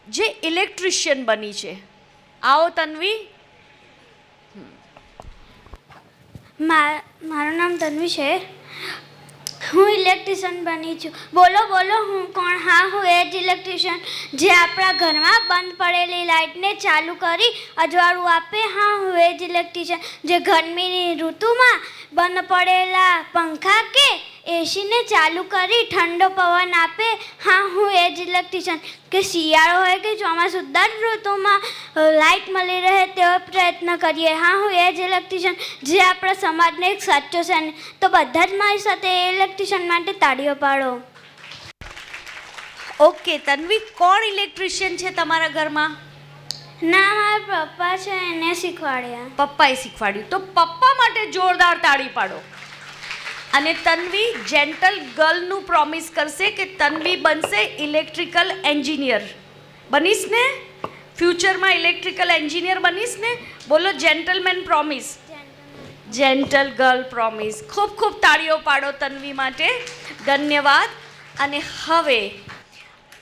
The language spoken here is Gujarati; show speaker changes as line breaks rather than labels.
જે ઇલેક્ટ્રિશિયન બની છે. આવો તન્વી.
મારું નામ તન્વી છે. હું ઇલેક્ટ્રિશિયન બની છું. બોલો બોલો, હું કોણ? હા, હું એ જ ઇલેક્ટ્રિશિયન જે આપણા ઘરમાં બંધ પડેલી લાઇટને ચાલુ કરી અજવાળું આપે. હા, હું એ જ ઇલેક્ટ્રિશિયન જે ગરમીની ઋતુમાં બંધ પડેલા પંખા કે એસીને ચાલુ કરી ઠંડો પવન આપે. હા, હું એ જ ઇલેક્ટ્રિશિયન કે શિયાળો હોય કે ચોમાસું દર ઋતુમાં લાઇટ મળી રહે તેવો પ્રયત્ન કરીએ. હા, હું એ જ ઇલેક્ટ્રિશિયન જે આપણા સમાજને એક સાચો છે. તો બધા જ મારી સાથે એ ઇલેક્ટ્રિશિયન માટે તાળીઓ પાડો.
ઓકે તન્વી, કોણ ઇલેક્ટ્રિશિયન છે તમારા ઘરમાં?
ના, મારા પપ્પા છે, એને શીખવાડ્યા.
પપ્પાએ શીખવાડ્યું. તો પપ્પા માટે જોરદાર તાળી પાડો. અને તન્વી જેન્ટલ ગર્લનું પ્રોમિસ કરશે કે તન્વી બનશે ઇલેક્ટ્રિકલ એન્જિનિયર. બનીશ ને? ફ્યુચરમાં ઇલેક્ટ્રિકલ એન્જિનિયર બનીશ ને? બોલો gentleman promise. Gentle girl promise. ખૂબ ખૂબ તાળીઓ પાડો તન્વી માટે. ધન્યવાદ. અને હવે